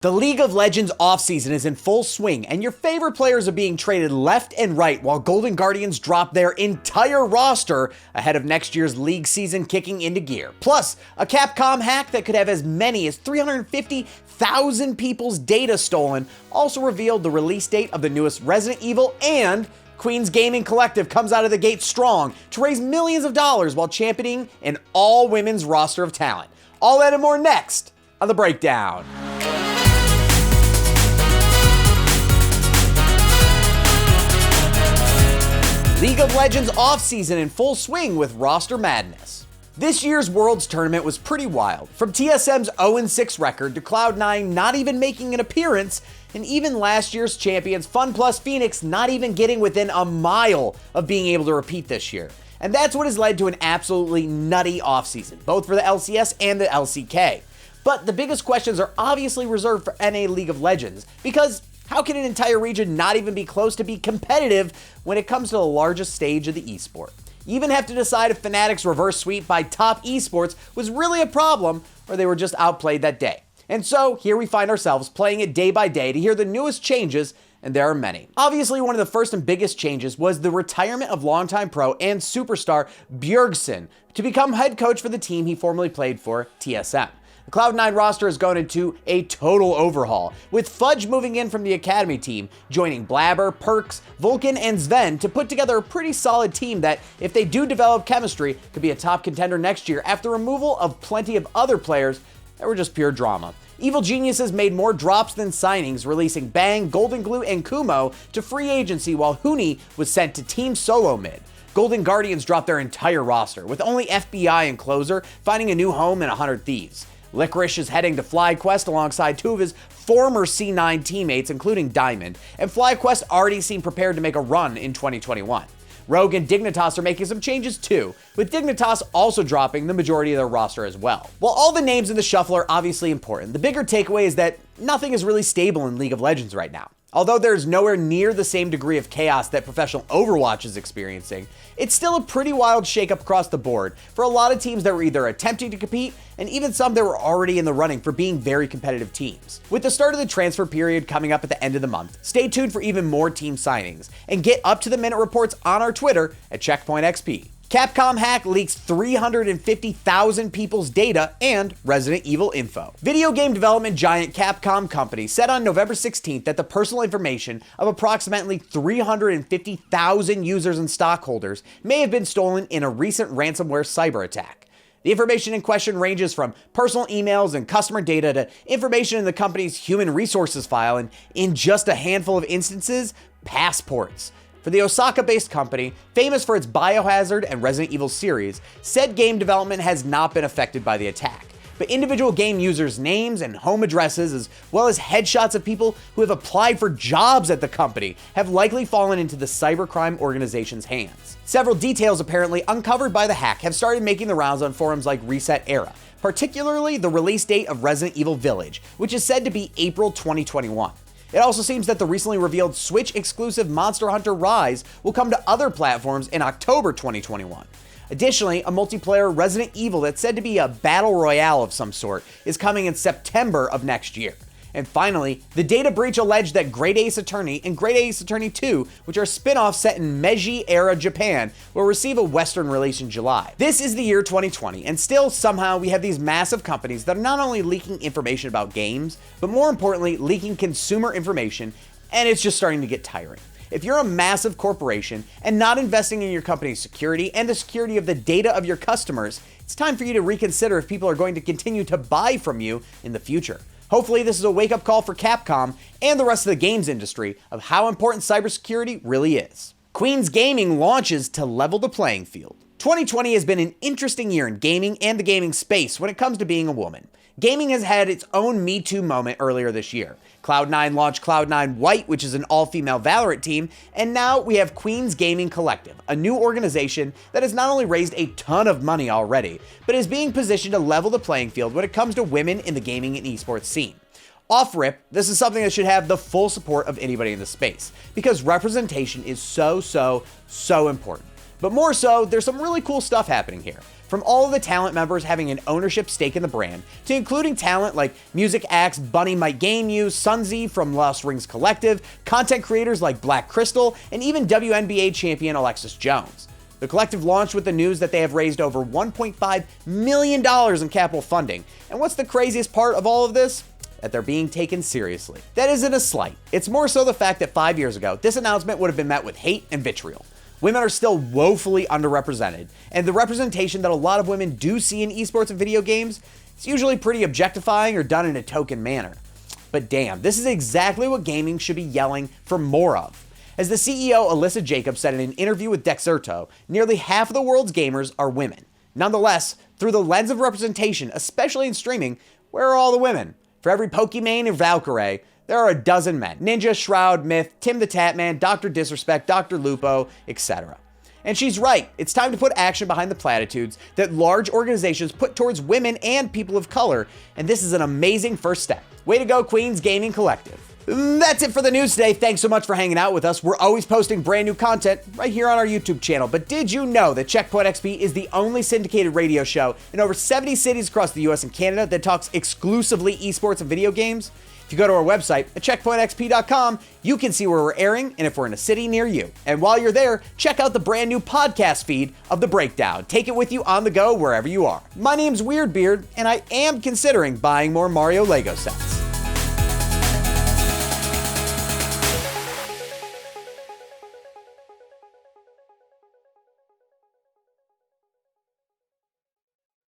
The League of Legends offseason is in full swing, and your favorite players are being traded left and right while Golden Guardians drop their entire roster ahead of next year's league season kicking into gear. Plus, a Capcom hack that could have as many as 350,000 people's data stolen also revealed the release date of the newest Resident Evil, and Queen's Gaming Collective comes out of the gate strong to raise millions of dollars while championing an all-women's roster of talent. All that and more next on The Breakdown. League of Legends offseason in full swing with roster madness. This year's Worlds tournament was pretty wild. From TSM's 0-6 record to Cloud9 not even making an appearance, and even last year's champions FunPlus Phoenix not even getting within a mile of being able to repeat this year. And that's what has led to an absolutely nutty offseason, both for the LCS and the LCK. But the biggest questions are obviously reserved for NA League of Legends, because how can an entire region not even be close to be competitive when it comes to the largest stage of the esport? You even have to decide if Fnatic's reverse sweep by top esports was really a problem or they were just outplayed that day. And so here we find ourselves playing it day by day to hear the newest changes, and there are many. Obviously, one of the first and biggest changes was the retirement of longtime pro and superstar Bjergsen to become head coach for the team he formerly played for, TSM. The Cloud9 roster has gone into a total overhaul, with Fudge moving in from the academy team, joining Blabber, Perks, Vulcan, and Sven to put together a pretty solid team that, if they do develop chemistry, could be a top contender next year after removal of plenty of other players that were just pure drama. Evil Geniuses made more drops than signings, releasing Bang, Golden Glue, and Kumo to free agency while Huni was sent to Team Solo Mid. Golden Guardians dropped their entire roster, with only FBI and Closer finding a new home in 100 Thieves. Licorice is heading to FlyQuest alongside two of his former C9 teammates, including Diamond, and FlyQuest already seem prepared to make a run in 2021. Rogue and Dignitas are making some changes too, with Dignitas also dropping the majority of their roster as well. While all the names in the shuffle are obviously important, the bigger takeaway is that nothing is really stable in League of Legends right now. Although there's nowhere near the same degree of chaos that professional Overwatch is experiencing, it's still a pretty wild shakeup across the board for a lot of teams that were either attempting to compete and even some that were already in the running for being very competitive teams. With the start of the transfer period coming up at the end of the month, stay tuned for even more team signings and get up-to-the-minute reports on our Twitter at CheckpointXP. Capcom Hack leaks 350,000 people's data and Resident Evil info. Video game development giant Capcom Company said on November 16th that the personal information of approximately 350,000 users and stockholders may have been stolen in a recent ransomware cyber attack. The information in question ranges from personal emails and customer data to information in the company's human resources file and, in just a handful of instances, passports. For the Osaka-based company, famous for its Biohazard and Resident Evil series, said game development has not been affected by the attack. But individual game users' names and home addresses, as well as headshots of people who have applied for jobs at the company, have likely fallen into the cybercrime organization's hands. Several details apparently uncovered by the hack have started making the rounds on forums like Reset Era, particularly the release date of Resident Evil Village, which is said to be April 2021. It also seems that the recently revealed Switch-exclusive Monster Hunter Rise will come to other platforms in October 2021. Additionally, a multiplayer Resident Evil that's said to be a battle royale of some sort is coming in September of next year. And finally, the data breach alleged that Great Ace Attorney and Great Ace Attorney 2, which are spin-offs set in Meiji-era Japan, will receive a Western release in July. This is the year 2020, and still somehow we have these massive companies that are not only leaking information about games, but more importantly, leaking consumer information, and it's just starting to get tiring. If you're a massive corporation and not investing in your company's security and the security of the data of your customers, it's time for you to reconsider if people are going to continue to buy from you in the future. Hopefully this is a wake-up call for Capcom and the rest of the games industry of how important cybersecurity really is. Queen's Gaming launches to level the playing field. 2020 has been an interesting year in gaming and the gaming space when it comes to being a woman. Gaming has had its own Me Too moment earlier this year. Cloud9 launched Cloud9 White, which is an all-female Valorant team, and now we have Queen's Gaming Collective, a new organization that has not only raised a ton of money already, but is being positioned to level the playing field when it comes to women in the gaming and esports scene. Off rip, this is something that should have the full support of anybody in the space, because representation is so important. But more so, there's some really cool stuff happening here. from all of the talent members having an ownership stake in the brand, to including talent like music acts Bunny Might Game You, Sunzi from Lost Rings Collective, content creators like Black Crystal, and even WNBA champion Alexis Jones. The collective launched with the news that they have raised over $1.5 million in capital funding. And what's the craziest part of all of this? That they're being taken seriously. That isn't a slight. It's more so the fact that 5 years ago, this announcement would have been met with hate and vitriol. Women are still woefully underrepresented, and the representation that a lot of women do see in esports and video games is usually pretty objectifying or done in a token manner. But damn, this is exactly what gaming should be yelling for more of. As the CEO Alyssa Jacobs said in an interview with Dexerto, nearly half of the world's gamers are women. Nonetheless, through the lens of representation, especially in streaming, where are all the women? For every Pokimane and Valkyrie, there are a dozen men. Ninja, Shroud, Myth, Tim the Tatman, Dr. Disrespect, Dr. Lupo, etc. And she's right. It's time to put action behind the platitudes that large organizations put towards women and people of color, and this is an amazing first step. Way to go, Queens Gaming Collective. That's it for the news today. Thanks so much for hanging out with us. We're always posting brand new content right here on our YouTube channel. But did you know that Checkpoint XP is the only syndicated radio show in over 70 cities across the US and Canada that talks exclusively esports and video games? If you go to our website at checkpointxp.com, you can see where we're airing and if we're in a city near you. And while you're there, check out the brand new podcast feed of The Breakdown. Take it with you on the go wherever you are. My name's Weirdbeard, and I am considering buying more Mario Lego sets.